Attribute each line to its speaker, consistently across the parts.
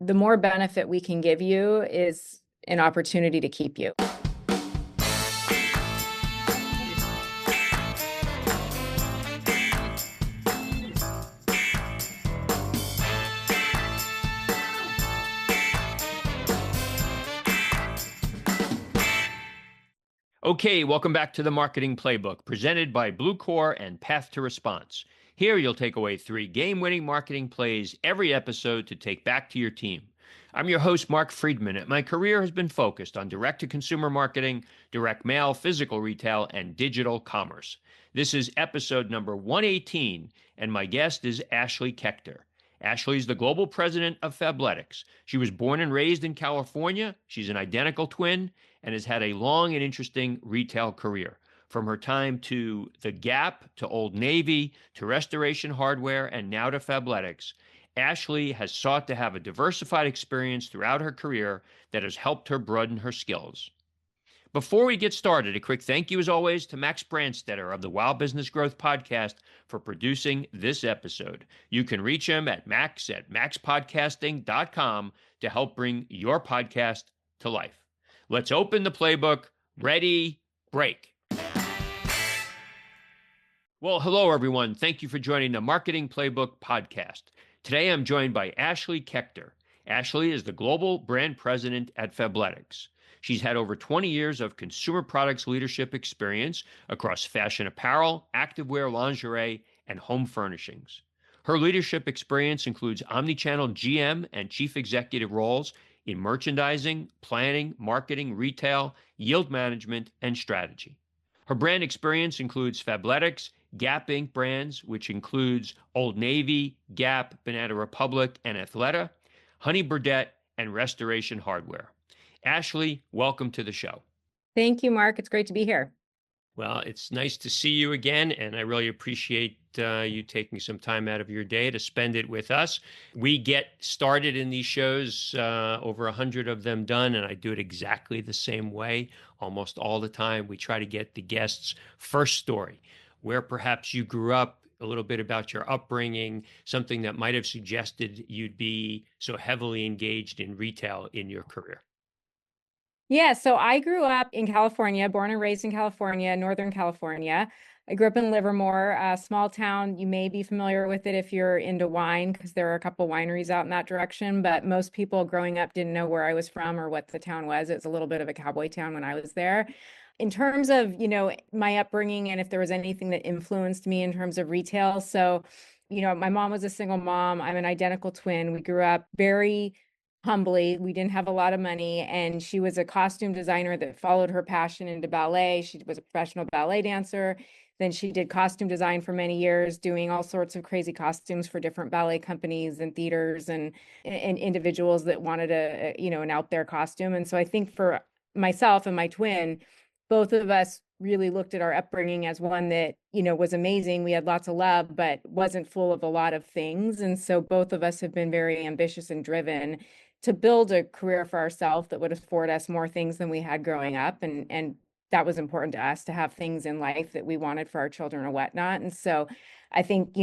Speaker 1: the more benefit we can give you is an opportunity to keep you.
Speaker 2: Okay, welcome back to the Marketing Playbook, presented by Bluecore and Path to Response. Here you'll take away 3 game-winning marketing plays every episode to take back to your team. I'm your host, Mark Friedman, and my career has been focused on direct-to-consumer marketing, direct mail, physical retail, and digital commerce. This is episode number 118, and my guest is Ashley Kechter. Ashley is the global president of Fabletics. She was born and raised in California. She's an identical twin and has had a long and interesting retail career. From her time to The Gap, to Old Navy, to Restoration Hardware, and now to Fabletics, Ashley has sought to have a diversified experience throughout her career that has helped her broaden her skills. Before we get started, a quick thank you, as always, to Max Branstetter of the Wow Business Growth Podcast for producing this episode. You can reach him at max@maxpodcasting.com to help bring your podcast to life. Let's open the playbook. Ready, break. Well, hello, everyone. Thank you for joining the Marketing Playbook podcast. Today, I'm joined by Ashley Kechter. Ashley is the global brand president at Fabletics. She's had over 20 years of consumer products leadership experience across fashion apparel, activewear, lingerie, and home furnishings. Her leadership experience includes omnichannel GM and chief executive roles in merchandising, planning, marketing, retail, yield management, and strategy. Her brand experience includes Fabletics, Gap Inc. brands, which includes Old Navy, Gap, Banana Republic, and Athleta, Honey Birdette, and Restoration Hardware. Ashley, welcome to the show.
Speaker 1: Thank you, Mark. It's great to be here.
Speaker 2: Well, it's nice to see you again, and I really appreciate you taking some time out of your day to spend it with us. We get started in these shows, over 100 of them done, and I do it exactly the same way almost all the time. We try to get the guest's first story, where perhaps you grew up, a little bit about your upbringing, something that might have suggested you'd be so heavily engaged in retail in your career.
Speaker 1: Yeah, so I grew up in California, born and raised in California, Northern California. I grew up in Livermore, a small town. You may be familiar with it if you're into wine, because there are a couple wineries out in that direction. But most people growing up didn't know where I was from or what the town was. It's a little bit of a cowboy town when I was there. In terms of, my upbringing and if there was anything that influenced me in terms of retail. So, my mom was a single mom. I'm an identical twin. We grew up very humbly. We didn't have a lot of money, and she was a costume designer that followed her passion into ballet. She was a professional ballet dancer. Then she did costume design for many years, doing all sorts of crazy costumes for different ballet companies and theaters and individuals that wanted an out there costume. And so I think for myself and my twin, both of us really looked at our upbringing as one that, was amazing. We had lots of love, but wasn't full of a lot of things. And so both of us have been very ambitious and driven to build a career for ourselves that would afford us more things than we had growing up. And that was important to us, to have things in life that we wanted for our children or whatnot. And so I think,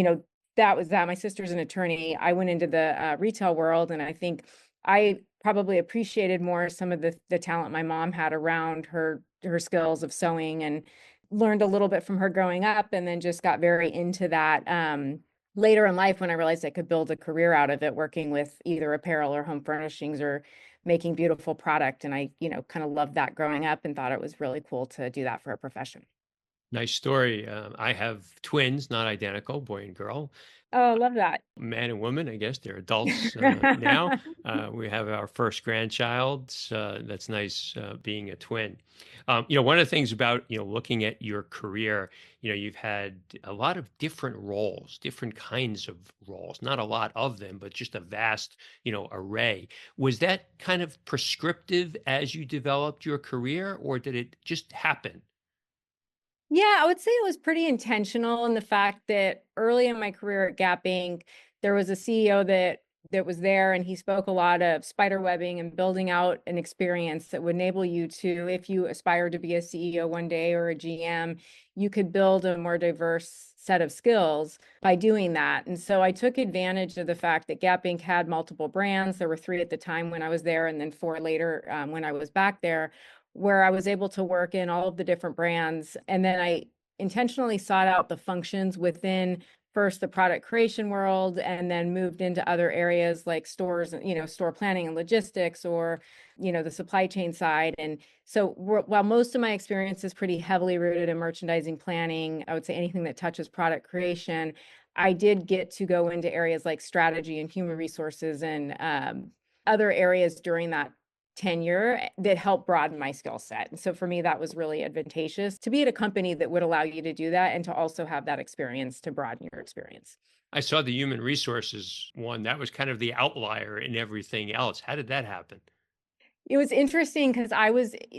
Speaker 1: that was that. My sister's an attorney. I went into the retail world, and I think I probably appreciated more some of the talent my mom had around her skills of sewing, and learned a little bit from her growing up, and then just got very into that later in life when I realized I could build a career out of it, working with either apparel or home furnishings or making beautiful product. And I, kind of loved that growing up and thought it was really cool to do that for a profession.
Speaker 2: Nice story. I have twins, not identical, boy and girl.
Speaker 1: Oh, I love that.
Speaker 2: Man and woman, I guess they're adults now. We have our first grandchild. That's nice, being a twin. One of the things about, looking at your career, you've had a lot of different roles, different kinds of roles, not a lot of them, but just a vast, array. Was that kind of prescriptive as you developed your career, or did it just happen?
Speaker 1: Yeah, I would say it was pretty intentional in the fact that early in my career at Gap Inc., there was a CEO that that was there, and he spoke a lot of spider webbing and building out an experience that would enable you to, if you aspire to be a CEO one day or a GM, you could build a more diverse set of skills by doing that. And so I took advantage of the fact that Gap Inc. had multiple brands. There were 3 at the time when I was there, and then 4 later when I was back there, where I was able to work in all of the different brands. And then I intentionally sought out the functions within first the product creation world, and then moved into other areas like stores, store planning and logistics, or, the supply chain side. And so while most of my experience is pretty heavily rooted in merchandising planning, I would say anything that touches product creation, I did get to go into areas like strategy and human resources and other areas during that tenure that helped broaden my skill set. And so for me, that was really advantageous to be at a company that would allow you to do that and to also have that experience to broaden your experience.
Speaker 2: I saw the human resources one. That was kind of the outlier in everything else. How did that happen?
Speaker 1: It was interesting because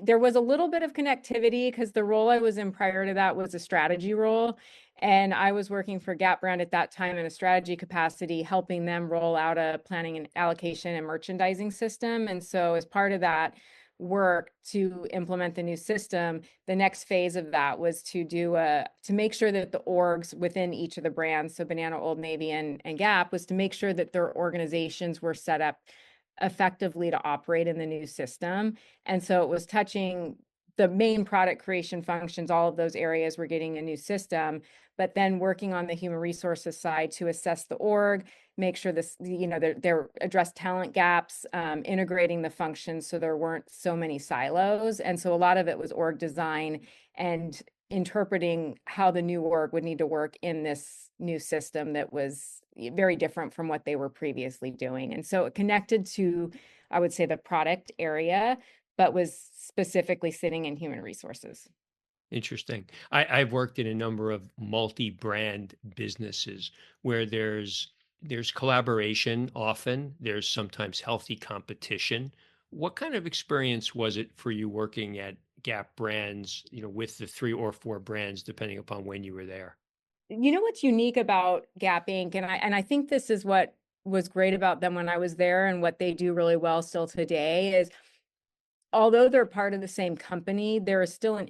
Speaker 1: there was a little bit of connectivity because the role I was in prior to that was a strategy role. And I was working for Gap Brand at that time in a strategy capacity, helping them roll out a planning and allocation and merchandising system. And so, as part of that work to implement the new system, the next phase of that was to make sure that the orgs within each of the brands, so Banana, Old Navy, and Gap, was to make sure that their organizations were set up effectively to operate in the new system. And so it was touching the main product creation functions, all of those areas were getting a new system, but then working on the human resources side to assess the org, make sure this, they're address talent gaps, integrating the functions so there weren't so many silos. And so a lot of it was org design and interpreting how the new org would need to work in this new system that was very different from what they were previously doing. And so it connected to, I would say, the product area, but was specifically sitting in human resources.
Speaker 2: Interesting. I've worked in a number of multi-brand businesses where there's collaboration often, there's sometimes healthy competition. What kind of experience was it for you working at Gap brands, with the 3 or 4 brands, depending upon when you were there?
Speaker 1: You know what's unique about Gap Inc., and I think this is what was great about them when I was there and what they do really well still today is, although they're part of the same company, there is still an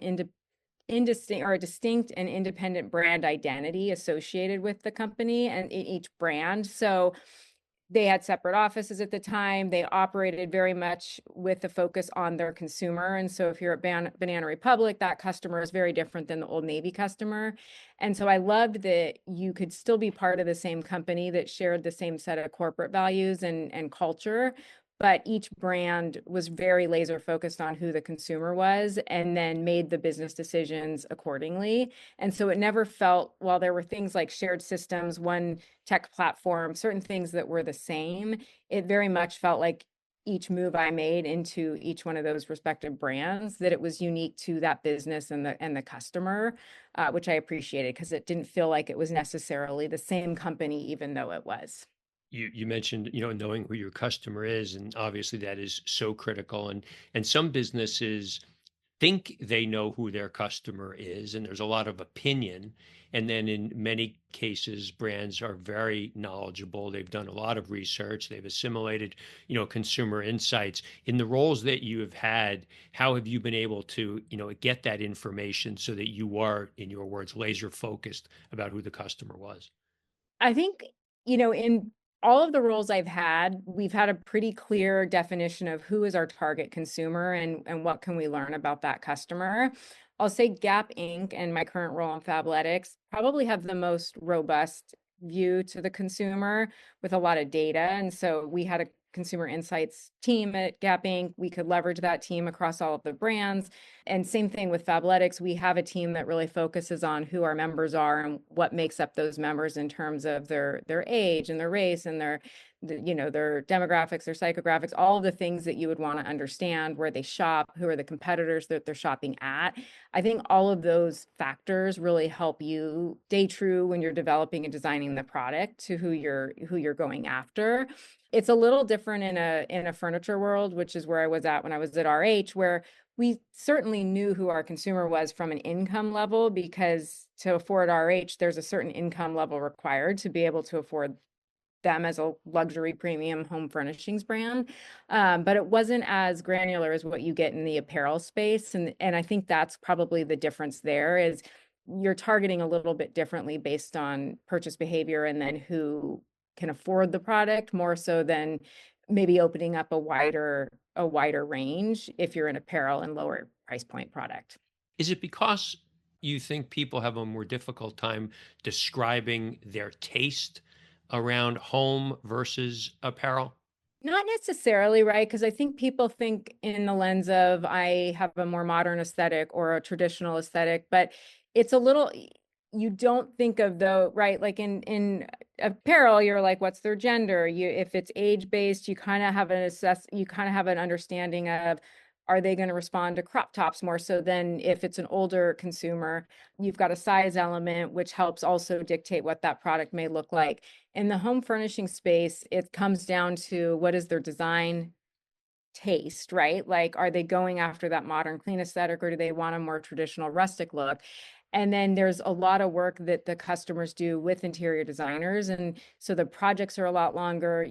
Speaker 1: indistinct or a distinct and independent brand identity associated with the company and in each brand. So they had separate offices at the time. They operated very much with the focus on their consumer. And so if you're at Banana Republic, that customer is very different than the Old Navy customer. And so I loved that you could still be part of the same company that shared the same set of corporate values and culture, but each brand was very laser focused on who the consumer was and then made the business decisions accordingly. And so it never felt, while there were things like shared systems, one tech platform, certain things that were the same, it very much felt like each move I made into each one of those respective brands, that it was unique to that business and the customer, which I appreciated because it didn't feel like it was necessarily the same company, even though it was.
Speaker 2: You mentioned, knowing who your customer is, and obviously that is so critical. And some businesses think they know who their customer is, and there's a lot of opinion. And then in many cases, brands are very knowledgeable. They've done a lot of research. They've assimilated, consumer insights. In the roles that you have had, how have you been able to, get that information so that you are, in your words, laser focused about who the customer was?
Speaker 1: I think, in all of the roles I've had, we've had a pretty clear definition of who is our target consumer and what can we learn about that customer. I'll say Gap Inc. and my current role in Fabletics probably have the most robust view to the consumer with a lot of data. And so we had a consumer insights team at Gap Inc. We could leverage that team across all of the brands. And same thing with Fabletics. We have a team that really focuses on who our members are and what makes up those members in terms of their age and their race and their demographics, their psychographics, all of the things that you would want to understand, where they shop, who are the competitors that they're shopping at. I think all of those factors really help you stay true when you're developing and designing the product to who you're going after. It's a little different in a furniture world, which is where I was at when I was at RH, where we certainly knew who our consumer was from an income level, because to afford RH, there's a certain income level required to be able to afford them as a luxury premium home furnishings brand. But it wasn't as granular as what you get in the apparel space. And I think that's probably the difference there is you're targeting a little bit differently based on purchase behavior and then who can afford the product more so than maybe opening up a wider range if you're an apparel and lower price point product.
Speaker 2: Is it because you think people have a more difficult time describing their taste around home versus apparel?
Speaker 1: Not necessarily, right? Because I think people think in the lens of I have a more modern aesthetic or a traditional aesthetic, but it's a little you don't think of though, right? Like in apparel, you're like, what's their gender? You if it's age based, you kind of have an understanding of are they going to respond to crop tops more so than if it's an older consumer, you've got a size element, which helps also dictate what that product may look like. In the home furnishing space, it comes down to what is their design taste, right? Like, are they going after that modern clean aesthetic or do they want a more traditional rustic look? And then there's a lot of work that the customers do with interior designers. And so the projects are a lot longer.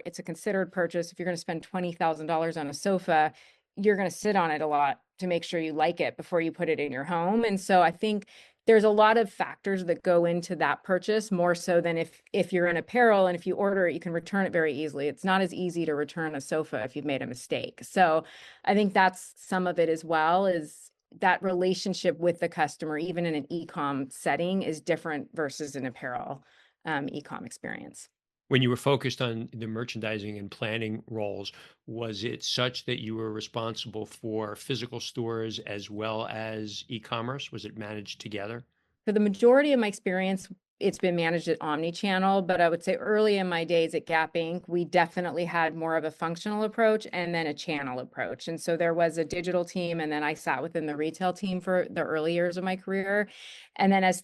Speaker 1: It's a considered purchase. If you're going to spend $20,000 on a sofa, you're going to sit on it a lot to make sure you like it before you put it in your home. And so I think there's a lot of factors that go into that purchase more so than if you're in apparel and if you order it, you can return it very easily. It's not as easy to return a sofa if you've made a mistake. So I think that's some of it as well, is that relationship with the customer, even in an e-com setting, is different versus an apparel e-com experience.
Speaker 2: When you were focused on the merchandising and planning roles, was it such that you were responsible for physical stores as well as e-commerce? Was it managed together?
Speaker 1: For the majority of my experience, it's been managed at omni-channel, but I would say early in my days at Gap Inc., we definitely had more of a functional approach and then a channel approach. And so there was a digital team, and then I sat within the retail team for the early years of my career. And then as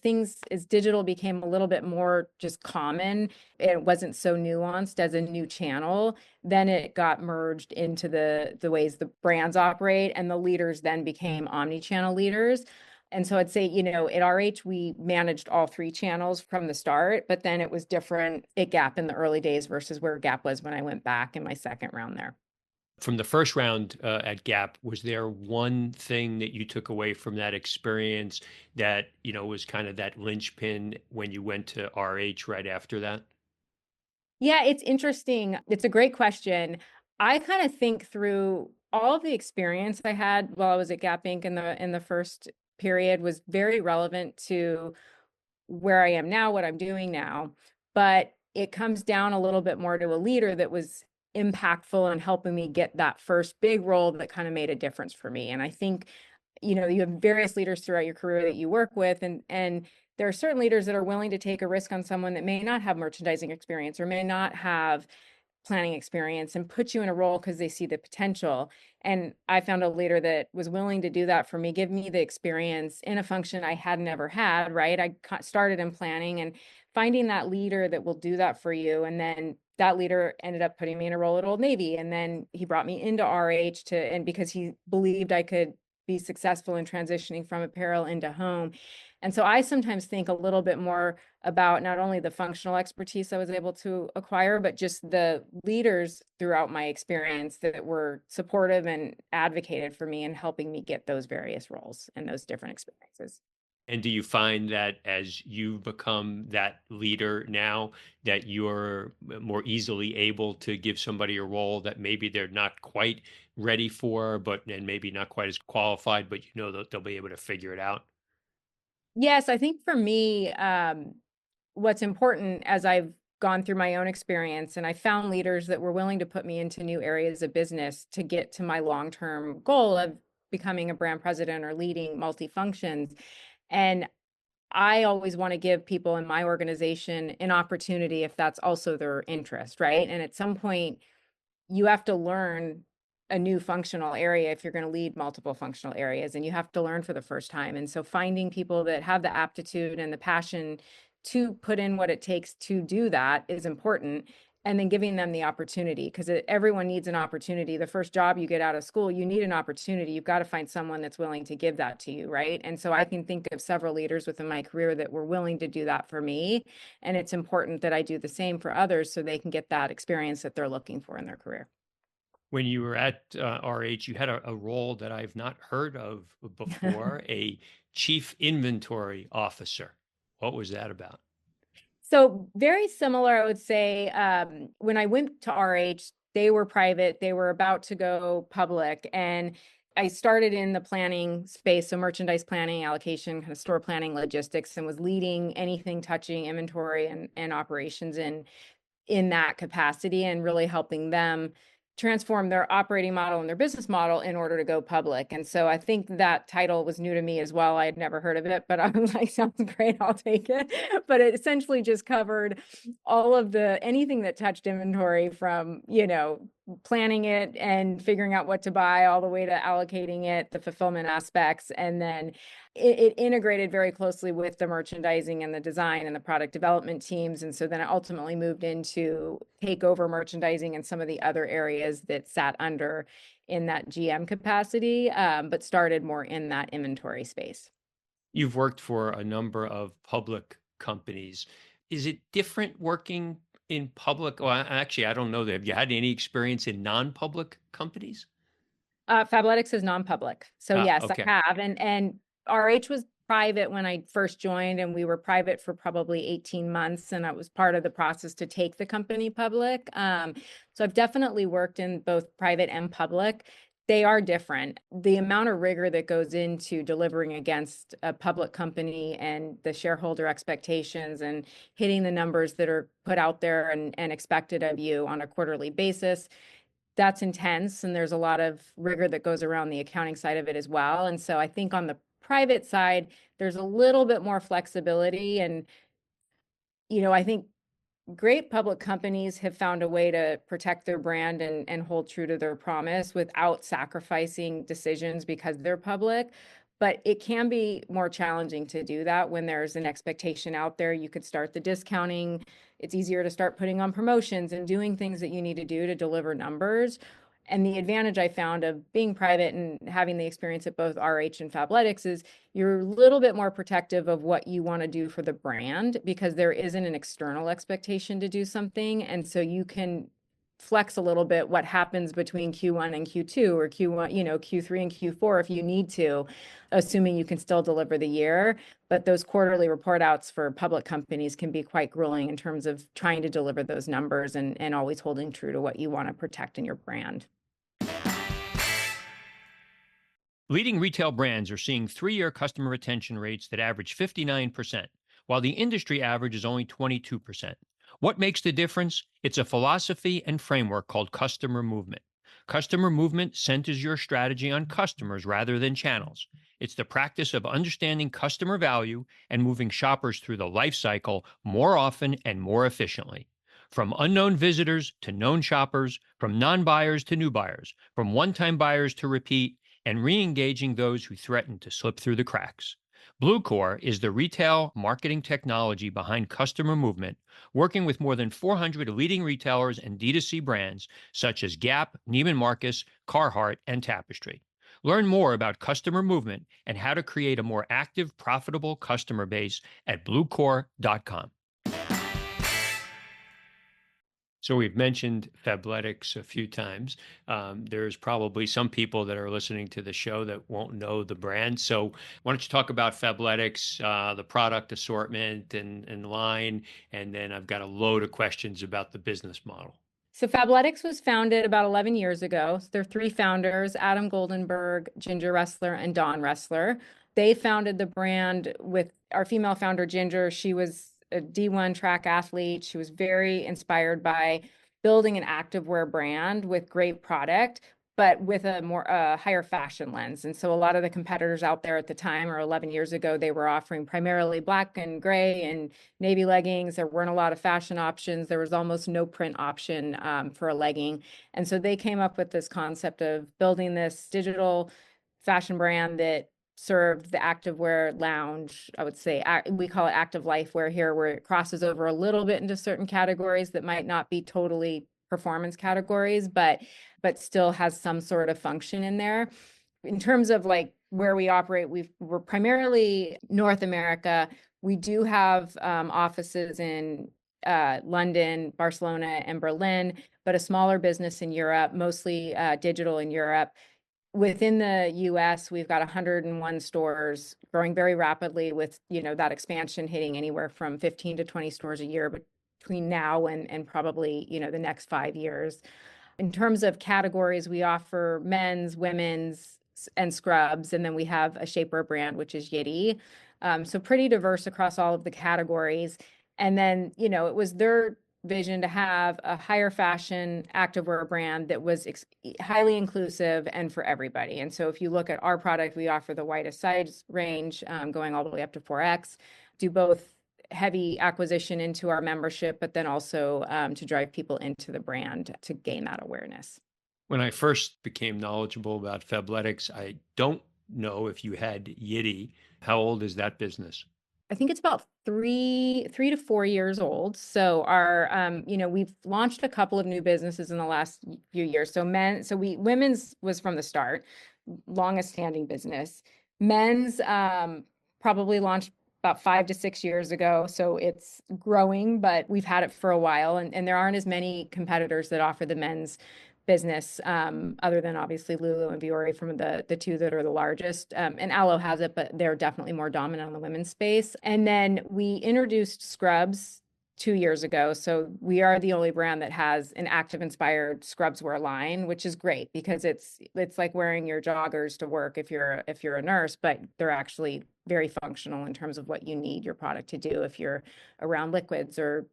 Speaker 1: digital became a little bit more just common, it wasn't so nuanced as a new channel, then it got merged into the ways the brands operate, and the leaders then became omni-channel leaders. And so I'd say, at RH, we managed all three channels from the start, but then it was different at Gap in the early days versus where Gap was when I went back in my second round there.
Speaker 2: From the first round at Gap, was there one thing that you took away from that experience that, was kind of that linchpin when you went to RH right after that?
Speaker 1: Yeah, it's interesting. It's a great question. I kind of think through all of the experience I had while I was at Gap Inc. in the first period was very relevant to where I am now, what I'm doing now. But it comes down a little bit more to a leader that was impactful in helping me get that first big role that kind of made a difference for me. And I think, you have various leaders throughout your career that you work with, and there are certain leaders that are willing to take a risk on someone that may not have merchandising experience or may not have planning experience and put you in a role because they see the potential. And I found a leader that was willing to do that for me, give me the experience in a function I had never had, right? I started in planning, and finding that leader that will do that for you. And then that leader ended up putting me in a role at Old Navy. And then he brought me into RH and because he believed I could be successful in transitioning from apparel into home. And so I sometimes think a little bit more about not only the functional expertise I was able to acquire, but just the leaders throughout my experience that were supportive and advocated for me and helping me get those various roles and those different experiences.
Speaker 2: And do you find that as you've become that leader now, that you're more easily able to give somebody a role that maybe they're not quite ready for, and maybe not quite as qualified, but that they'll be able to figure it out?
Speaker 1: Yes, I think for me, what's important as I've gone through my own experience, and I found leaders that were willing to put me into new areas of business to get to my long-term goal of becoming a brand president or leading multi-functions. And I always want to give people in my organization an opportunity if that's also their interest, right? And at some point, you have to learn a new functional area if you're going to lead multiple functional areas, and you have to learn for the first time. And so finding people that have the aptitude and the passion to put in what it takes to do that is important. and then giving them the opportunity, because everyone needs an opportunity. The first job you get out of school, you need an opportunity. You've got to find someone that's willing to give that to you, right? And so I can think of several leaders within my career that were willing to do that for me. And it's important that I do the same for others so they can get that experience that they're looking for in their career.
Speaker 2: When you were at RH, you had a role that I've not heard of before, a chief inventory officer. What was that about?
Speaker 1: So very similar, I would say. When I went to RH, they were private. They were about to go public, and I started in the planning space, so merchandise planning, allocation, kind of store planning, logistics, and was leading anything touching inventory and operations in that capacity, and really helping them transform their operating model and their business model in order to go public. And so I think that title was new to me as well. I had never heard of it, but I was like, sounds great, I'll take it. But it essentially just covered all of anything that touched inventory, from, planning it and figuring out what to buy, all the way to allocating it, the fulfillment aspects. And then it integrated very closely with the merchandising and the design and the product development teams. And so then I ultimately moved into take over merchandising and some of the other areas that sat under in that GM capacity, but started more in that inventory space.
Speaker 2: You've worked for a number of public companies. Is it different working in public? Well, actually, I don't know that. Have you had any experience in non-public companies?
Speaker 1: Fabletics is non-public. So
Speaker 2: Ah,
Speaker 1: yes, I
Speaker 2: okay.
Speaker 1: have. And RH was private when I first joined, and we were private for probably 18 months. And that was part of the process to take the company public. So I've definitely worked in both private and public. They are different. The amount of rigor that goes into delivering against a public company and the shareholder expectations and hitting the numbers that are put out there and expected of you on a quarterly basis, that's intense, and there's a lot of rigor that goes around the accounting side of it as well. And so I think on the private side, there's a little bit more flexibility. And, I think great public companies have found a way to protect their brand and hold true to their promise without sacrificing decisions because they're public. But it can be more challenging to do that when there's an expectation out there. You could start the discounting. It's easier to start putting on promotions and doing things that you need to do to deliver numbers. And the advantage I found of being private and having the experience at both RH and Fabletics is you're a little bit more protective of what you want to do for the brand, because there isn't an external expectation to do something. And so you can flex a little bit what happens between Q1 and Q2, or Q1, Q3 and Q4 if you need to, assuming you can still deliver the year. But those quarterly report outs for public companies can be quite grueling in terms of trying to deliver those numbers and always holding true to what you want to protect in your brand.
Speaker 2: Leading retail brands are seeing 3-year customer retention rates that average 59%, while the industry average is only 22%. What makes the difference? It's a philosophy and framework called customer movement. Customer movement centers your strategy on customers rather than channels. It's the practice of understanding customer value and moving shoppers through the life cycle more often and more efficiently. From unknown visitors to known shoppers, from non buyers to new buyers, from one time buyers to repeat, and re engaging those who threaten to slip through the cracks. Bluecore is the retail marketing technology behind customer movement, working with more than 400 leading retailers and D2C brands such as Gap, Neiman Marcus, Carhartt, and Tapestry. Learn more about customer movement and how to create a more active, profitable customer base at bluecore.com. So we've mentioned Fabletics a few times. There's probably some people that are listening to the show that won't know the brand. So why don't you talk about Fabletics, the product assortment and line, and then I've got a load of questions about the business model.
Speaker 1: So Fabletics was founded about 11 years ago. So there are three founders: Adam Goldenberg, Ginger Wrestler, and Dawn Wrestler. They founded the brand with our female founder, Ginger. She was a D1 track athlete. She was very inspired by building an activewear brand with great product, but with a more higher fashion lens. And so a lot of the competitors out there at the time, or 11 years ago, they were offering primarily black and gray and navy leggings. There weren't a lot of fashion options. There was almost no print option for a legging. And so they came up with this concept of building this digital fashion brand that served the activewear lounge. I would say we call it active life wear here, where it crosses over a little bit into certain categories that might not be totally performance categories, but still has some sort of function in there. In terms of like where we operate, we're primarily North America. We do have offices in London, Barcelona, and Berlin, but a smaller business in Europe, mostly digital in Europe. Within the US, we've got 101 stores, growing very rapidly, with that expansion hitting anywhere from 15 to 20 stores a year between now and probably the next 5 years. In terms of categories, we offer men's, women's, and scrubs, and then we have a shapewear brand, which is Yitty. So pretty diverse across all of the categories. And then, it was their vision to have a higher fashion activewear brand that was highly inclusive and for everybody. And so if you look at our product, we offer the widest size range, going all the way up to 4X, do both heavy acquisition into our membership, but then also to drive people into the brand to gain that awareness.
Speaker 2: When I first became knowledgeable about Fabletics, I don't know if you had Yitty. How old is that business?
Speaker 1: I think it's about three to 4 years old. So we've launched a couple of new businesses in the last few years. Women's was from the start, longest standing business. Men's probably launched about 5 to 6 years ago. So it's growing, but we've had it for a while, and there aren't as many competitors that offer the men's business, other than obviously Lulu and Vuori from the two that are the largest. And Alo has it, but they're definitely more dominant on the women's space. And then we introduced scrubs 2 years ago. So we are the only brand that has an active inspired scrubs wear line, which is great because it's like wearing your joggers to work if you're a nurse, but they're actually very functional in terms of what you need your product to do if you're around liquids or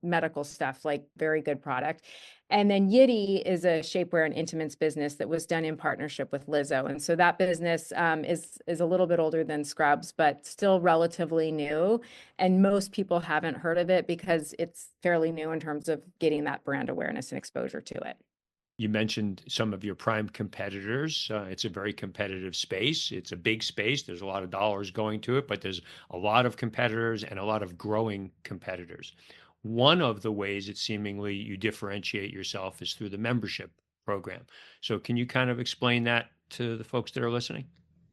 Speaker 1: medical stuff. Like, very good product. And then Yitty is a shapewear and intimates business that was done in partnership with Lizzo. And so that business is a little bit older than Scrubs, but still relatively new. And most people haven't heard of it because it's fairly new in terms of getting that brand awareness and exposure to it.
Speaker 2: You mentioned some of your prime competitors. It's a very competitive space. It's a big space. There's a lot of dollars going to it, but there's a lot of competitors and a lot of growing competitors. One of the ways that seemingly you differentiate yourself is through the membership program. So can you kind of explain that to the folks that are listening?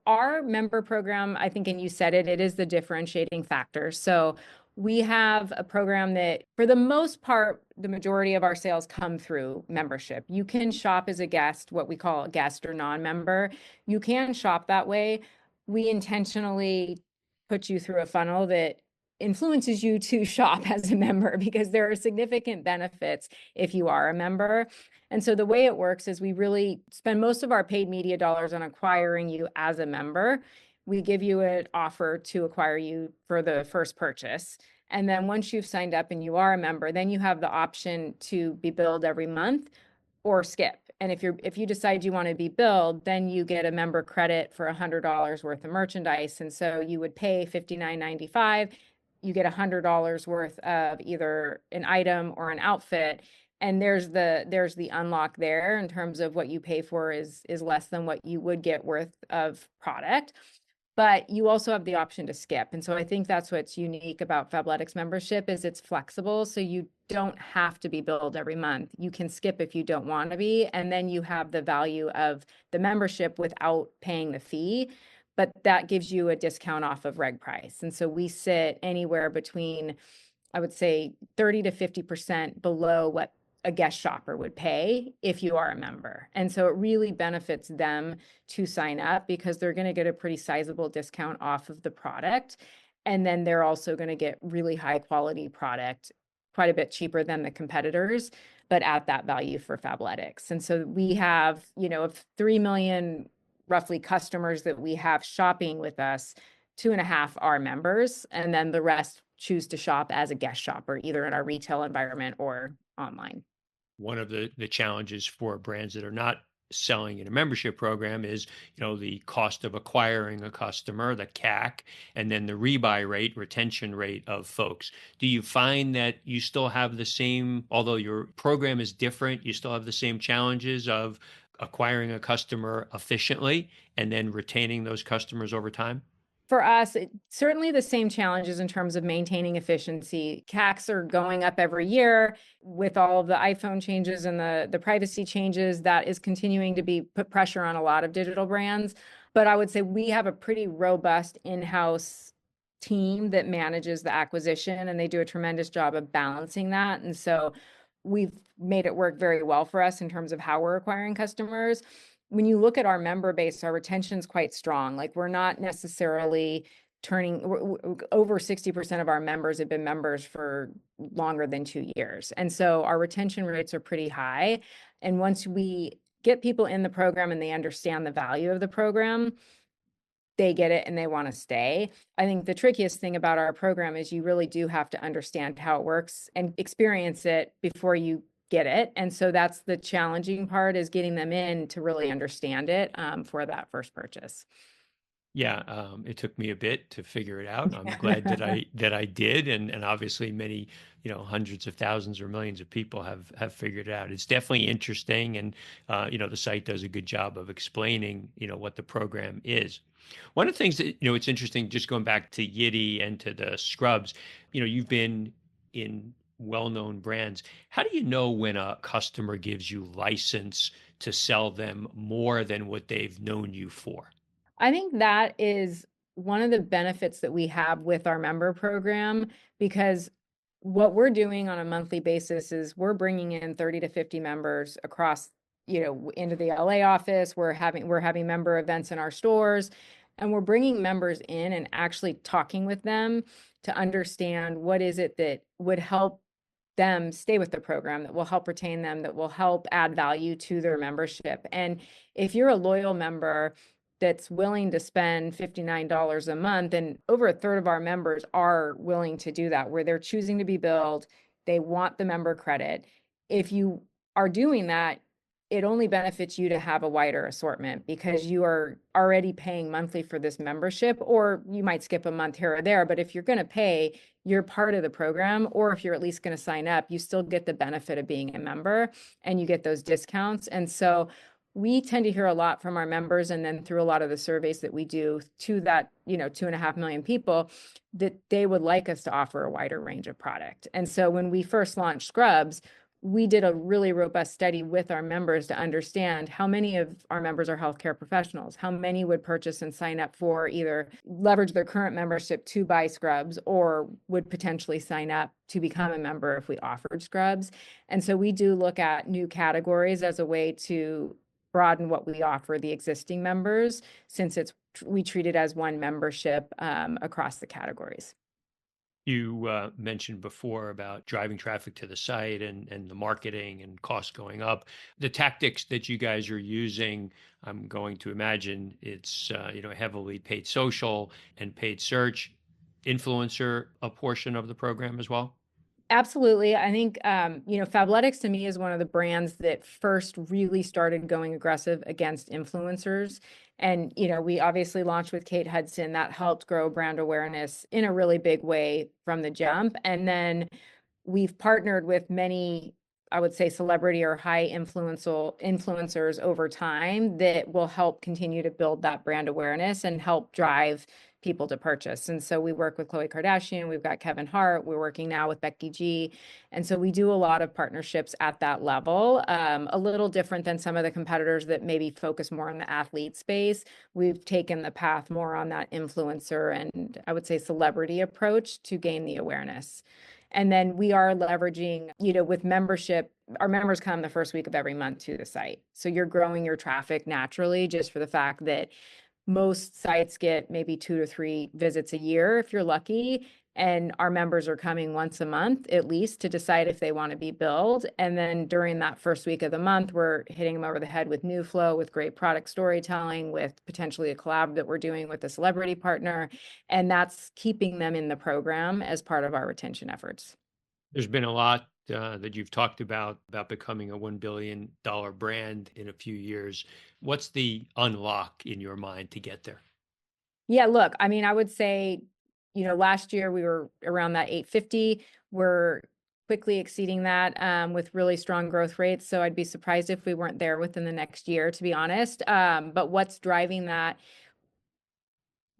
Speaker 1: Our member program, I think, and you said it is the differentiating factor. So we have a program that, for the most part, the majority of our sales come through membership. You can shop as a guest, what we call a guest or non-member. You can shop that way. We intentionally put you through a funnel that influences you to shop as a member because there are significant benefits if you are a member. And so the way it works is we really spend most of our paid media dollars on acquiring you as a member. We give you an offer to acquire you for the first purchase. And then once you've signed up and you are a member, then you have the option to be billed every month or skip. And if you decide you want to be billed, then you get a member credit for $100 worth of merchandise. And so you would pay $59.95. You get $100 worth of either an item or an outfit. And there's the unlock there in terms of what you pay for is less than what you would get worth of product. But you also have the option to skip. And so I think that's what's unique about Fabletics membership is it's flexible. So you don't have to be billed every month. You can skip if you don't want to be. And then you have the value of the membership without paying the fee. But that gives you a discount off of reg price. And so we sit anywhere between, I would say, 30 to 50% below what a guest shopper would pay if you are a member. And so it really benefits them to sign up because they're going to get a pretty sizable discount off of the product. And then they're also going to get really high quality product, quite a bit cheaper than the competitors, but at that value for Fabletics. And so we have, of 3 million roughly customers that we have shopping with us, 2.5 are members, and then the rest choose to shop as a guest shopper, either in our retail environment or online.
Speaker 2: One of the challenges for brands that are not selling in a membership program is, the cost of acquiring a customer, the CAC, and then the rebuy rate, retention rate of folks. Do you find that you still have the same, although your program is different, you still have the same challenges of acquiring a customer efficiently and then retaining those customers over time?
Speaker 1: For us, certainly the same challenges in terms of maintaining efficiency. CACs are going up every year with all of the iPhone changes and the privacy changes. That is continuing to be put pressure on a lot of digital brands. But I would say we have a pretty robust in-house team that manages the acquisition, and they do a tremendous job of balancing that. And so we've made it work very well for us in terms of how we're acquiring customers. When you look at our member base, our retention is quite strong. Like, we're not necessarily turning over 60% of our members have been members for longer than 2 years. And so our retention rates are pretty high. And once we get people in the program and they understand the value of the program, they get it and they want to stay. I think the trickiest thing about our program is you really do have to understand how it works and experience it before you get it. And so that's the challenging part, is getting them in to really understand it for that first purchase.
Speaker 2: Yeah, it took me a bit to figure it out. I'm glad that I did, and obviously many, hundreds of thousands or millions of people have figured it out. It's definitely interesting, and the site does a good job of explaining, what the program is. One of the things that, it's interesting, just going back to Yitty and to the scrubs, you've been in well-known brands. How do you know when a customer gives you license to sell them more than what they've known you for?
Speaker 1: I think that is one of the benefits that we have with our member program, because what we're doing on a monthly basis is we're bringing in 30 to 50 members across, into the LA office. We're having member events in our stores, and we're bringing members in and actually talking with them to understand what is it that would help them stay with the program, that will help retain them, that will help add value to their membership. And if you're a loyal member that's willing to spend $59 a month, and over a third of our members are willing to do that, where they're choosing to be billed, they want the member credit. If you are doing that, it only benefits you to have a wider assortment, because you are already paying monthly for this membership, or you might skip a month here or there. But if you're going to pay, you're part of the program, or if you're at least going to sign up, you still get the benefit of being a member and you get those discounts. And so we tend to hear a lot from our members, and then through a lot of the surveys that we do to that, 2.5 million people, that they would like us to offer a wider range of product. And so when we first launched Scrubs, we did a really robust study with our members to understand how many of our members are healthcare professionals, how many would purchase and sign up for, either leverage their current membership to buy Scrubs, or would potentially sign up to become a member if we offered Scrubs. And so we do look at new categories as a way to broaden what we offer the existing members, since we treat it as one membership across the categories.
Speaker 2: You mentioned before about driving traffic to the site and the marketing and costs going up. The tactics that you guys are using, I'm going to imagine it's heavily paid social and paid search, influencer a portion of the program as well.
Speaker 1: Absolutely. I think, Fabletics to me is one of the brands that first really started going aggressive against influencers. And, we obviously launched with Kate Hudson. That helped grow brand awareness in a really big way from the jump. And then we've partnered with many, I would say, celebrity or high influencers over time that will help continue to build that brand awareness and help drive people to purchase. And so we work with Khloe Kardashian, we've got Kevin Hart, we're working now with Becky G. And so we do a lot of partnerships at that level, a little different than some of the competitors that maybe focus more on the athlete space. We've taken the path more on that influencer and, I would say, celebrity approach to gain the awareness. And then we are leveraging, with membership, our members come the first week of every month to the site. So you're growing your traffic naturally, just for the fact that most sites get maybe 2 to 3 visits a year if you're lucky. And our members are coming once a month at least to decide if they want to be billed. And then during that first week of the month, we're hitting them over the head with new flow, with great product storytelling, with potentially a collab that we're doing with a celebrity partner. And that's keeping them in the program as part of our retention efforts.
Speaker 2: There's been a lot that you've talked about becoming a $1 billion brand in a few years. What's the unlock in your mind to get there?
Speaker 1: Yeah, look, I would say, last year we were around that 850. We're quickly exceeding that with really strong growth rates. So I'd be surprised if we weren't there within the next year, to be honest. But what's driving that?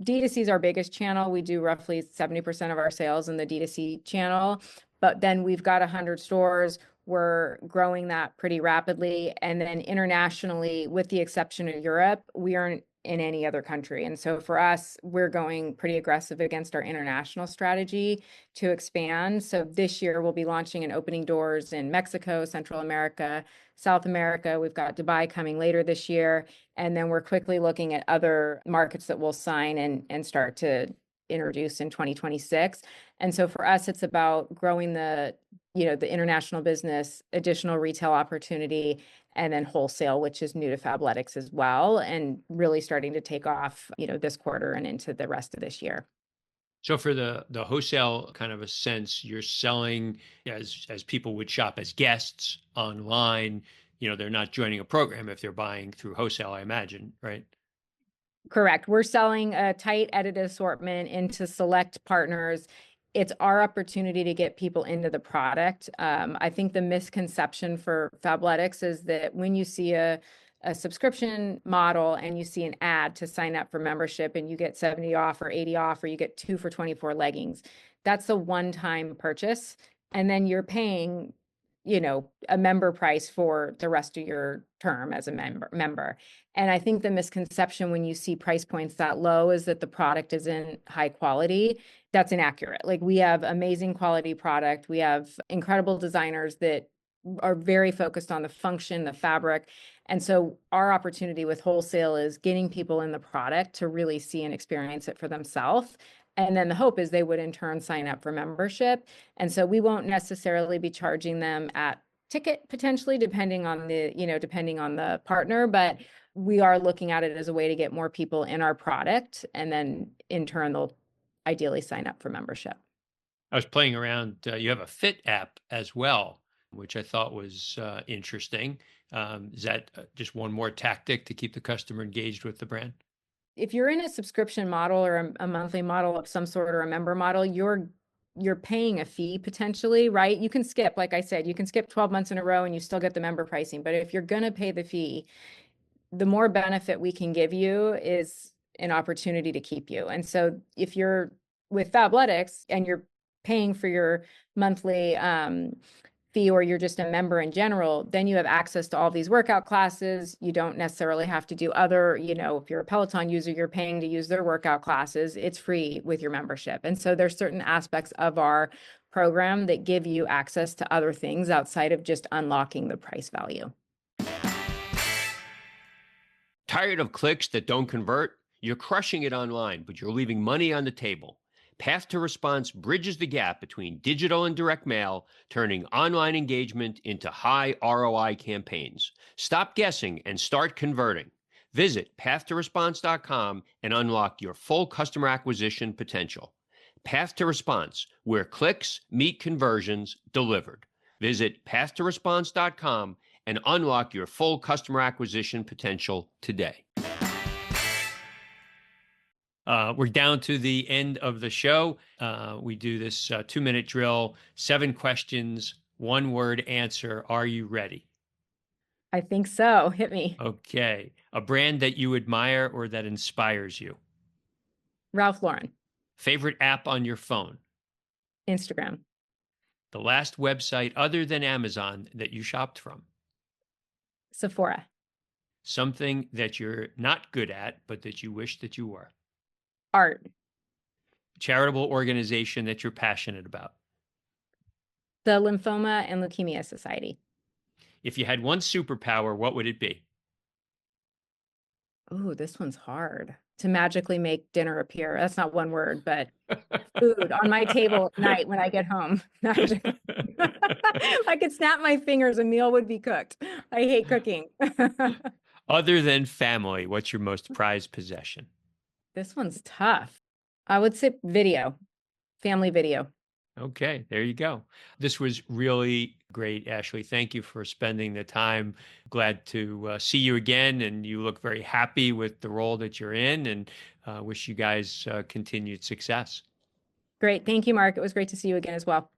Speaker 1: D2C is our biggest channel. We do roughly 70% of our sales in the D2C channel, but then we've got 100 stores. We're growing that pretty rapidly. And then internationally, with the exception of Europe, we aren't in any other country. And so for us, we're going pretty aggressive against our international strategy to expand. So this year, we'll be launching and opening doors in Mexico, Central America, South America. We've got Dubai coming later this year. And then we're quickly looking at other markets that we'll sign and start to introduce in 2026. And so for us, it's about growing the international business, additional retail opportunity, and then wholesale, which is new to Fabletics as well, and really starting to take off, this quarter and into the rest of this year.
Speaker 2: So for the wholesale kind of a sense, you're selling as people would shop as guests online. They're not joining a program if they're buying through wholesale, I imagine, right?
Speaker 1: Correct. We're selling a tight edited assortment into select partners. It's our opportunity to get people into the product. I think the misconception for Fabletics is that when you see a subscription model and you see an ad to sign up for membership and you get 70 off or 80 off, or you get 2 for 24 leggings, that's a one-time purchase. And then you're paying, a member price for the rest of your term as a member. And I think the misconception when you see price points that low is that the product isn't high quality. That's inaccurate. Like, we have amazing quality product. We have incredible designers that are very focused on the function, the fabric. And so our opportunity with wholesale is getting people in the product to really see and experience it for themselves. And then the hope is they would in turn sign up for membership. And so we won't necessarily be charging them at ticket, potentially, depending on the partner, but we are looking at it as a way to get more people in our product. And then in turn, they'll ideally sign up for membership.
Speaker 2: I was playing around. You have a Fit app as well, which I thought was interesting. Is that just one more tactic to keep the customer engaged with the brand?
Speaker 1: If you're in a subscription model or a monthly model of some sort, or a member model, you're paying a fee potentially, right? You can skip, like I said, you can skip 12 months in a row and you still get the member pricing. But if you're going to pay the fee, the more benefit we can give you is an opportunity to keep you. And so if you're with Fabletics and you're paying for your monthly fee, or you're just a member in general, then you have access to all these workout classes. You don't necessarily have to do other, if you're a Peloton user, you're paying to use their workout classes. It's free with your membership. And so there's certain aspects of our program that give you access to other things outside of just unlocking the price value.
Speaker 2: Tired of clicks that don't convert? You're crushing it online, but you're leaving money on the table. Path to Response bridges the gap between digital and direct mail, turning online engagement into high ROI campaigns. Stop guessing and start converting. Visit pathtoresponse.com and unlock your full customer acquisition potential. Path to Response, where clicks meet conversions delivered. Visit pathtoresponse.com and unlock your full customer acquisition potential today. We're down to the end of the show. We do this 2-minute drill, 7 questions, 1-word answer. Are you ready?
Speaker 1: I think so. Hit me.
Speaker 2: Okay. A brand that you admire or that inspires you?
Speaker 1: Ralph Lauren.
Speaker 2: Favorite app on your phone?
Speaker 1: Instagram.
Speaker 2: The last website other than Amazon that you shopped from?
Speaker 1: Sephora.
Speaker 2: Something that you're not good at, but that you wish that you were?
Speaker 1: Art.
Speaker 2: Charitable organization that you're passionate about?
Speaker 1: The Lymphoma and Leukemia Society.
Speaker 2: If you had one superpower, what would it be?
Speaker 1: Oh, this one's hard. To magically make dinner appear. That's not one word, but food on my table at night when I get home. If I could snap my fingers, a meal would be cooked. I hate cooking.
Speaker 2: Other than family, what's your most prized possession?
Speaker 1: This one's tough. I would say video, family video.
Speaker 2: Okay, there you go. This was really great, Ashley. Thank you for spending the time. Glad to see you again, and you look very happy with the role that you're in, and wish you guys continued success.
Speaker 1: Great. Thank you, Mark. It was great to see you again as well.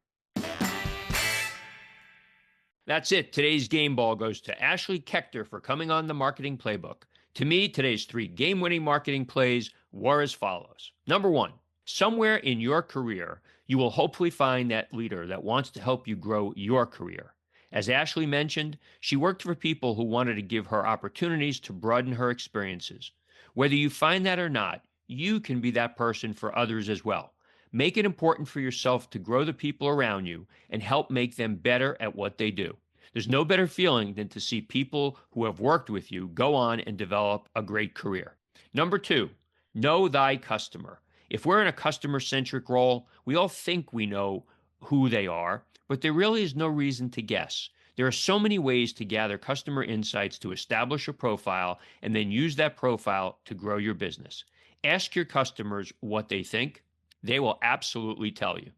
Speaker 2: That's it. Today's game ball goes to Ashley Kechter for coming on the Marketing Playbook. To me, today's 3 game-winning marketing plays were as follows. Number 1, somewhere in your career, you will hopefully find that leader that wants to help you grow your career. As Ashley mentioned, she worked for people who wanted to give her opportunities to broaden her experiences. Whether you find that or not, you can be that person for others as well. Make it important for yourself to grow the people around you and help make them better at what they do. There's no better feeling than to see people who have worked with you go on and develop a great career. Number 2, know thy customer. If we're in a customer centric role, we all think we know who they are, but there really is no reason to guess. There are so many ways to gather customer insights to establish a profile and then use that profile to grow your business. Ask your customers what they think. They will absolutely tell you.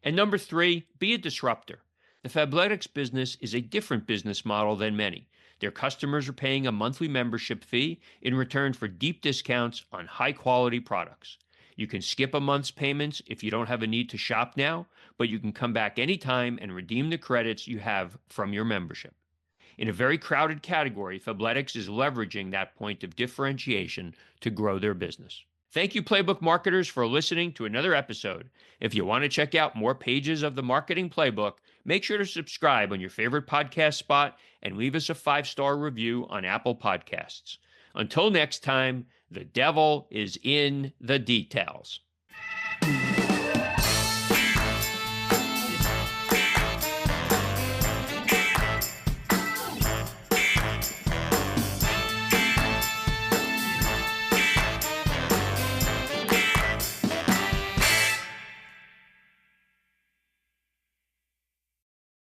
Speaker 2: And number 3, be a disruptor. The Fabletics business is a different business model than many. Their customers are paying a monthly membership fee in return for deep discounts on high quality products. You can skip a month's payments if you don't have a need to shop now, but you can come back anytime and redeem the credits you have from your membership. In a very crowded category, Fabletics is leveraging that point of differentiation to grow their business. Thank you, Playbook marketers, for listening to another episode. If you want to check out more pages of the Marketing Playbook, make sure to subscribe on your favorite podcast spot and leave us a 5-star review on Apple Podcasts. Until next time, the devil is in the details.